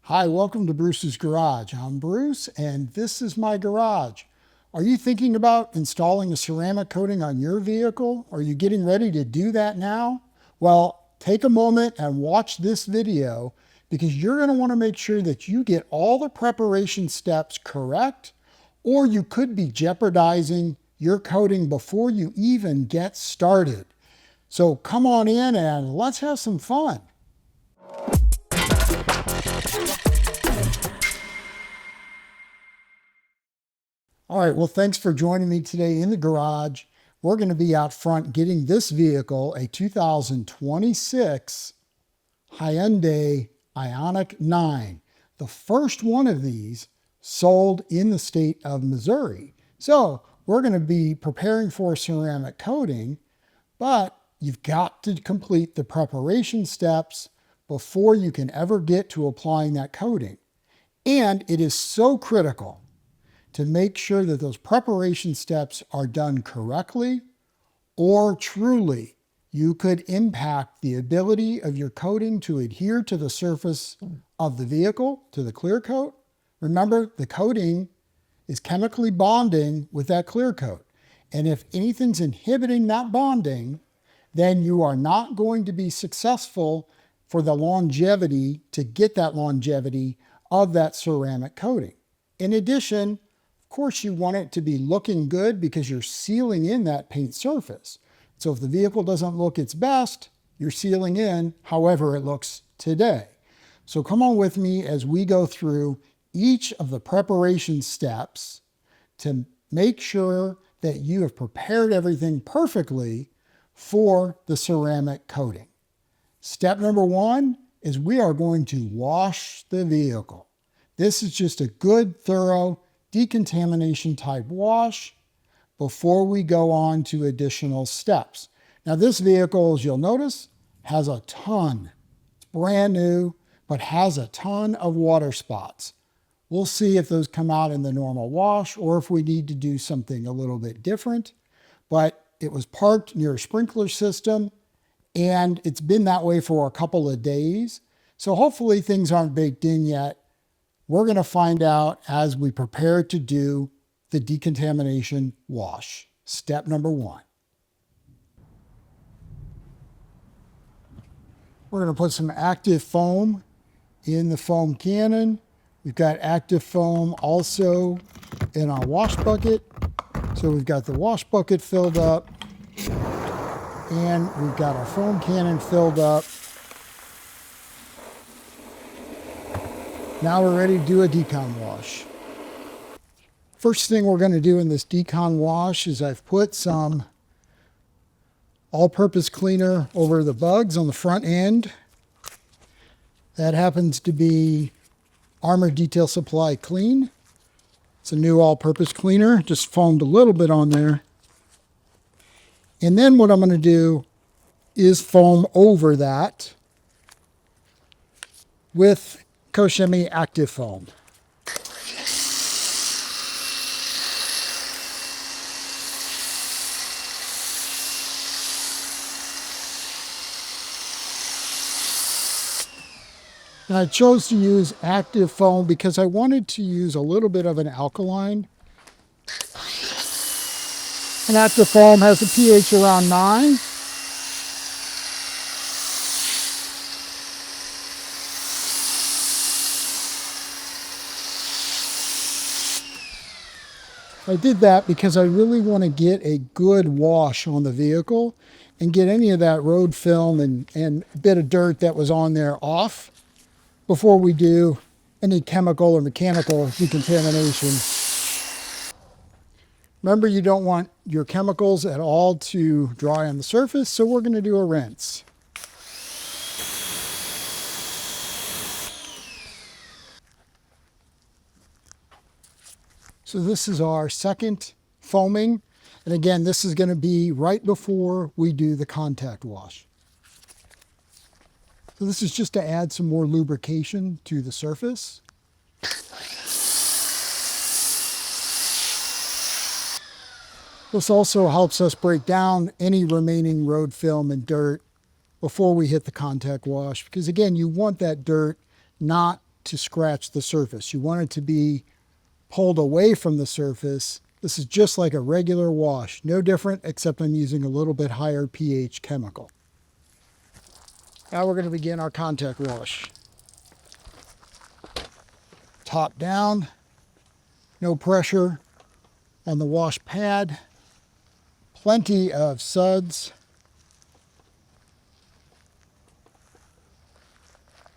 Hi, welcome to Bruce's Garage. I'm Bruce, and this is my garage. Are you thinking about installing a ceramic coating on your vehicle? Are you getting ready to do that now? Well, take a moment and watch this video because you're going to want to make sure that you get all the preparation steps correct, or you could be jeopardizing your coating before you even get started. So come on in and let's have some fun. All right, well, thanks for joining me today in the garage. We're going to be out front getting this vehicle, a 2026 Hyundai Ioniq 9, the first one of these sold in the state of Missouri. So we're going to be preparing for ceramic coating, but you've got to complete the preparation steps before you can ever get to applying that coating. And it is so critical to make sure that those preparation steps are done correctly, or truly you could impact the ability of your coating to adhere to the surface of the vehicle, to the clear coat. Remember, the coating is chemically bonding with that clear coat. And if anything's inhibiting that bonding, then you are not going to be successful for the longevity, to get that longevity of that ceramic coating. In addition, of course, you want it to be looking good because you're sealing in that paint surface. So if the vehicle doesn't look its best, you're sealing in however it looks today. So come on with me as we go through each of the preparation steps to make sure that you have prepared everything perfectly for the ceramic coating. Step number one is we are going to wash the vehicle. This is just a good, thorough decontamination type wash before we go on to additional steps. Now this vehicle, as you'll notice, has a ton. It's brand new, but has a ton of water spots. We'll see if those come out in the normal wash or if we need to do something a little bit different. But it was parked near a sprinkler system and it's been that way for a couple of days. So hopefully things aren't baked in yet. We're going to find out as we prepare to do the decontamination wash. Step number one. We're going to put some active foam in the foam cannon. We've got active foam also in our wash bucket. So we've got the wash bucket filled up and we've got our foam cannon filled up. Now we're ready to do a decon wash. First thing we're going to do in this decon wash is I've put some all-purpose cleaner over the bugs on the front end. That happens to be Armor Detail Supply Clean. It's a new all-purpose cleaner, just foamed a little bit on there. And then what I'm going to do is foam over that with Koshemi Active Foam. And I chose to use active foam because I wanted to use a little bit of an alkaline. And active foam has a pH around 9. I did that because I really want to get a good wash on the vehicle and get any of that road film and a bit of dirt that was on there off before we do any chemical or mechanical decontamination. Remember, you don't want your chemicals at all to dry on the surface, so we're going to do a rinse. So this is our second foaming. And again, this is going to be right before we do the contact wash. So this is just to add some more lubrication to the surface. This also helps us break down any remaining road film and dirt before we hit the contact wash. Because again, you want that dirt not to scratch the surface. You want it to be pulled away from the surface. This is just like a regular wash, no different except I'm using a little bit higher pH chemical. Now we're going to begin our contact wash. Top down, no pressure on the wash pad, plenty of suds.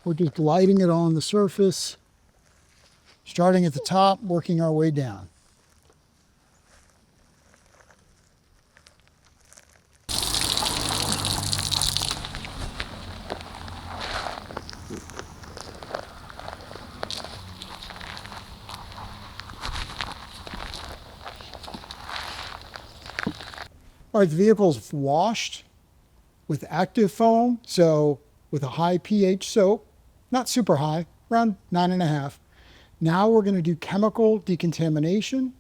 We're just gliding it on the surface, starting at the top, working our way down. All right, the vehicle's washed with active foam, so with a high pH soap, not super high, around 9.5. Now we're going to do chemical decontamination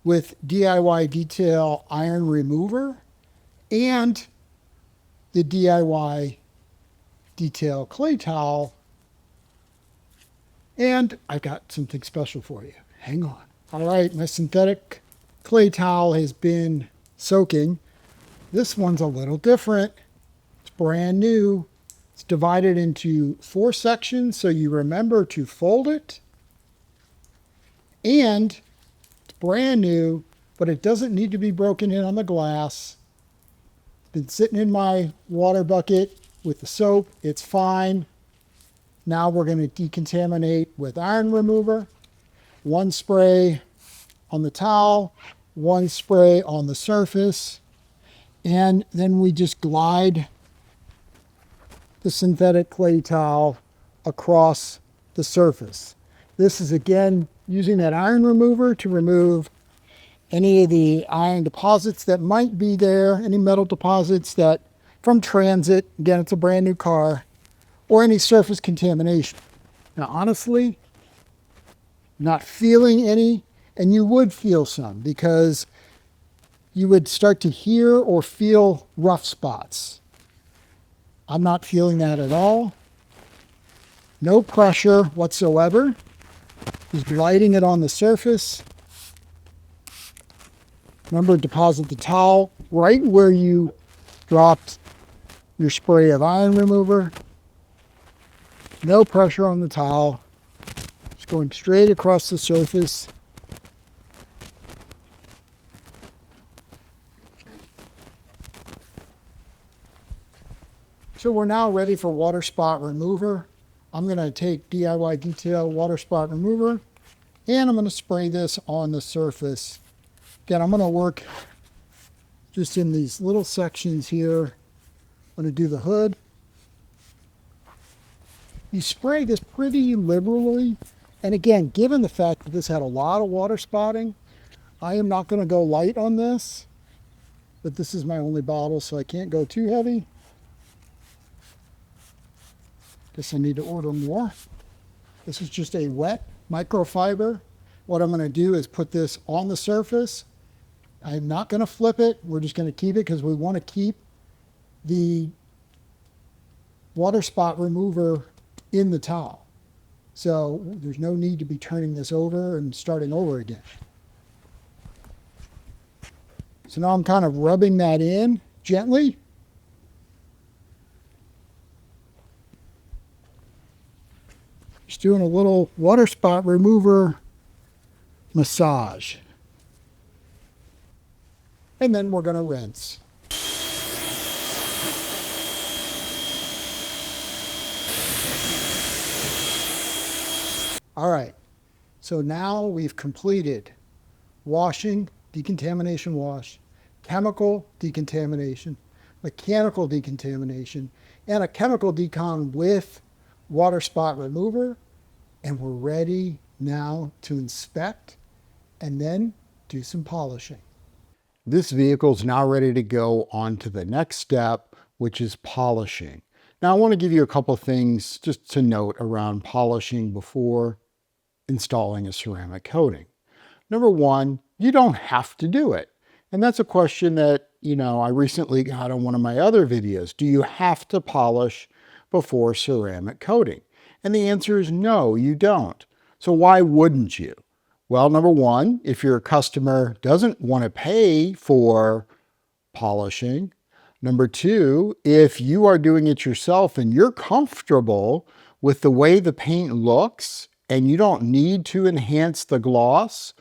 with DIY Detail Iron Remover and the DIY Detail Clay Towel. And I've got something special for you. Hang on. All right, my synthetic clay towel has been soaking. This one's a little different. It's brand new. It's divided into 4 sections, so you remember to fold it. And it's brand new, but it doesn't need to be broken in on the glass. It's been sitting in my water bucket with the soap. It's fine. Now we're going to decontaminate with iron remover. 1 spray on the towel, 1 spray on the surface, and then we just glide the synthetic clay towel across the surface. This is again using that iron remover to remove any of the iron deposits that might be there, any metal deposits that from transit, again it's a brand new car, or any surface contamination. Now honestly, not feeling any, and you would feel some because you would start to hear or feel rough spots. I'm not feeling that at all. No pressure whatsoever. Just gliding it on the surface. Remember, deposit the towel right where you dropped your spray of iron remover. No pressure on the towel. Just going straight across the surface. So we're now ready for water spot remover. I'm going to take DIY Detail water spot remover and I'm going to spray this on the surface. Again, I'm going to work just in these little sections here. I'm going to do the hood. You spray this pretty liberally. And again, given the fact that this had a lot of water spotting, I am not going to go light on this. But this is my only bottle, so I can't go too heavy. Guess I need to order more. This is just a wet microfiber. What I'm going to do is put this on the surface. I'm not going to flip it. We're just going to keep it because we want to keep the water spot remover in the towel. So there's no need to be turning this over and starting over again. So now I'm kind of rubbing that in gently. Just doing a little water spot remover massage. And then we're going to rinse. All right, so now we've completed washing, decontamination wash, chemical decontamination, mechanical decontamination, and a chemical decon with water spot remover, and we're ready now to inspect and then do some polishing. This vehicle is now ready to go on to the next step, which is polishing. Now I want to give you a couple things just to note around polishing before installing a ceramic coating. Number one, you don't have to do it. And that's a question that, I recently got on one of my other videos. Do you have to polish before ceramic coating? And the answer is no, you don't. So why wouldn't you? Well, number one, if your customer doesn't want to pay for polishing. Number two, if you are doing it yourself and you're comfortable with the way the paint looks and you don't need to enhance the gloss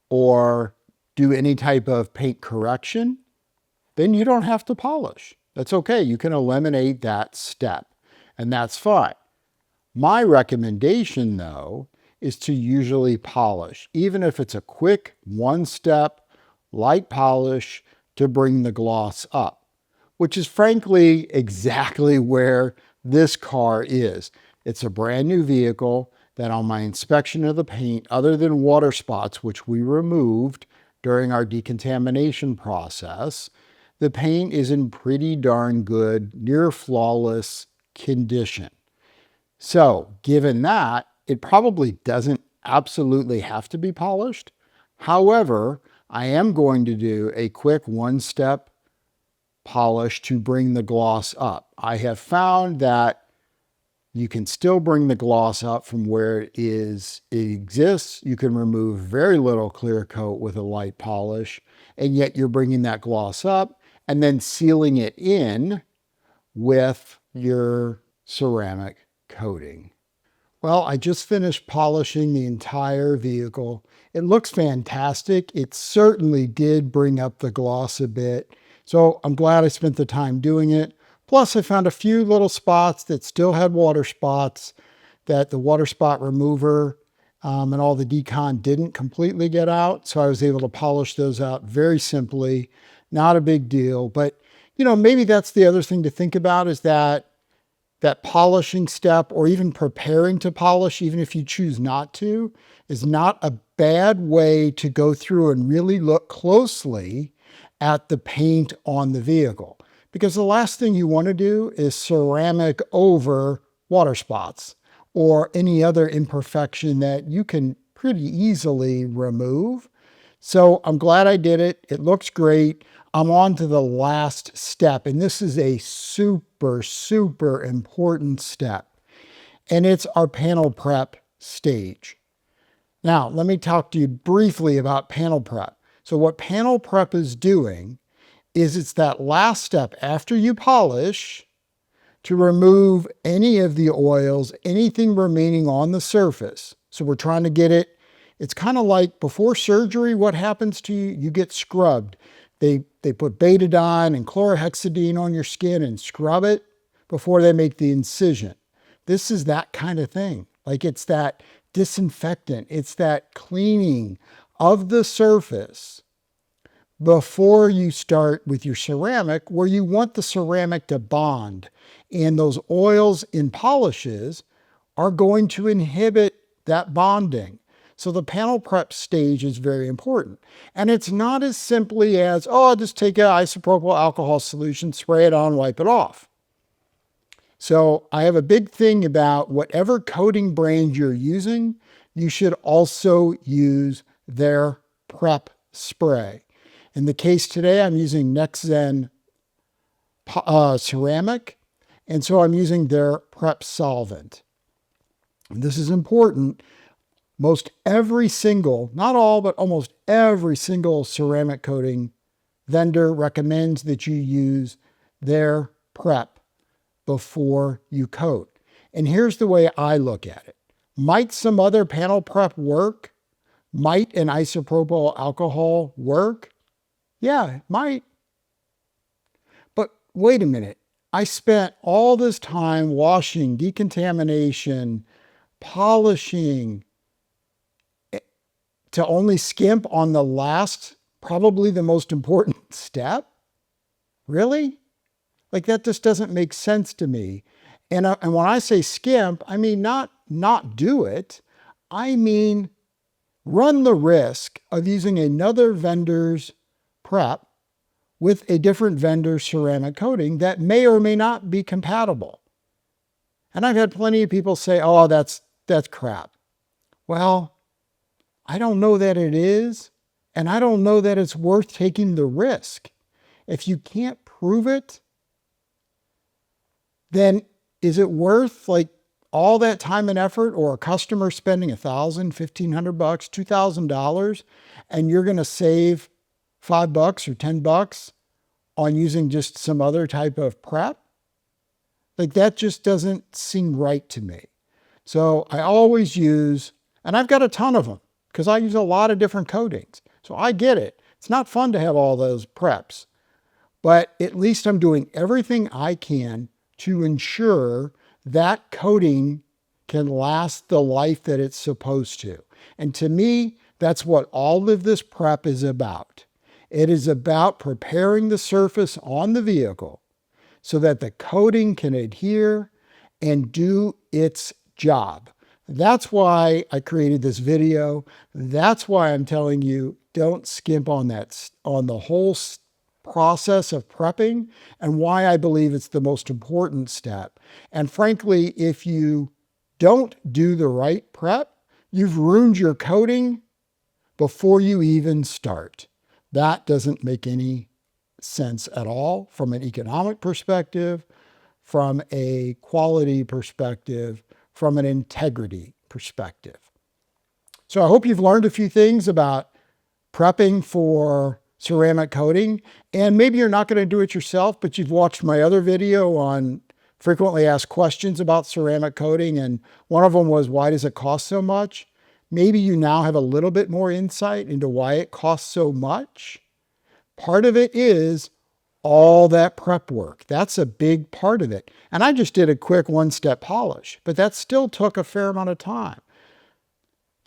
or do any type of paint correction, then you don't have to polish. That's okay. You can eliminate that step, and that's fine. My recommendation, though, is to usually polish, even if it's a quick one-step light polish to bring the gloss up, which is frankly exactly where this car is. It's a brand new vehicle that on my inspection of the paint, other than water spots, which we removed during our decontamination process, the paint is in pretty darn good, near flawless condition. So given that, it probably doesn't absolutely have to be polished. However, I am going to do a quick one-step polish to bring the gloss up. I have found that you can still bring the gloss up from where it exists. You can remove very little clear coat with a light polish, and yet you're bringing that gloss up and then sealing it in with your ceramic coating. Well, I just finished polishing the entire vehicle. It looks fantastic. It certainly did bring up the gloss a bit. So I'm glad I spent the time doing it. Plus, I found a few little spots that still had water spots that the water spot remover and all the Decon didn't completely get out. So I was able to polish those out very simply. Not a big deal. But, you know, maybe that's the other thing to think about is that polishing step, or even preparing to polish, even if you choose not to, is not a bad way to go through and really look closely at the paint on the vehicle. Because the last thing you want to do is ceramic over water spots or any other imperfection that you can pretty easily remove. So I'm glad I did it. It looks great. I'm on to the last step, and this is a super, super important step, and it's our panel prep stage. Now, let me talk to you briefly about panel prep. So what panel prep is doing is it's that last step after you polish to remove any of the oils, anything remaining on the surface. So we're trying to get it. It's kind of like before surgery, what happens to you? You get scrubbed. They put betadine and chlorhexidine on your skin and scrub it before they make the incision. This is that kind of thing. Like it's that disinfectant. It's that cleaning of the surface before you start with your ceramic, where you want the ceramic to bond. And those oils in polishes are going to inhibit that bonding. So the panel prep stage is very important. And it's not as simply as, oh, I'll just take an isopropyl alcohol solution, spray it on, wipe it off. So I have a big thing about whatever coating brand you're using, you should also use their prep spray. In the case today, I'm using NextZen ceramic, and so I'm using their prep solvent. And this is important. Most every single, not all, but almost every single ceramic coating vendor recommends that you use their prep before you coat. And here's the way I look at it. Might some other panel prep work? Might an isopropyl alcohol work? Yeah, it might. But wait a minute. I spent all this time washing, decontamination, polishing, to only skimp on the last, probably the most important step? Really? Like that just doesn't make sense to me. And when I say skimp, I mean not do it. I mean run the risk of using another vendor's prep with a different vendor's ceramic coating that may or may not be compatible. And I've had plenty of people say, oh, that's crap. Well, I don't know that it is, and I don't know that it's worth taking the risk. If you can't prove it, then is it worth like all that time and effort, or a customer spending $1,000, $1,500, $2,000, and you're going to save $5 or $10 on using just some other type of prep? Like, that just doesn't seem right to me. So I always use, and I've got a ton of them because I use a lot of different coatings. So I get it. It's not fun to have all those preps, but at least I'm doing everything I can to ensure that coating can last the life that it's supposed to. And to me, that's what all of this prep is about. It is about preparing the surface on the vehicle so that the coating can adhere and do its job. That's why I created this video. That's why I'm telling you, don't skimp on the whole process of prepping, and why I believe it's the most important step. And frankly, if you don't do the right prep, you've ruined your coating before you even start. That doesn't make any sense at all from an economic perspective, from a quality perspective, from an integrity perspective. So I hope you've learned a few things about prepping for ceramic coating, and maybe you're not going to do it yourself, but you've watched my other video on frequently asked questions about ceramic coating, and one of them was, why does it cost so much? Maybe you now have a little bit more insight into why it costs so much. Part of it is all that prep work. That's a big part of it. And I just did a quick one-step polish, but that still took a fair amount of time,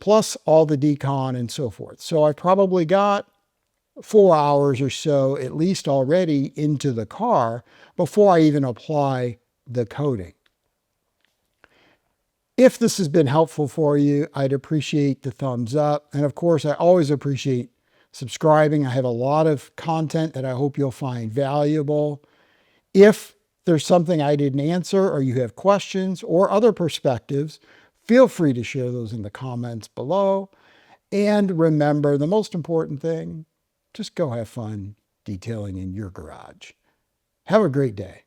plus all the decon and so forth. So I've probably got 4 hours or so at least already into the car before I even apply the coating. If this has been helpful for you, I'd appreciate the thumbs up. And of course, I always appreciate subscribing. I have a lot of content that I hope you'll find valuable. If there's something I didn't answer, or you have questions or other perspectives, feel free to share those in the comments below. And remember, the most important thing, just go have fun detailing in your garage. Have a great day.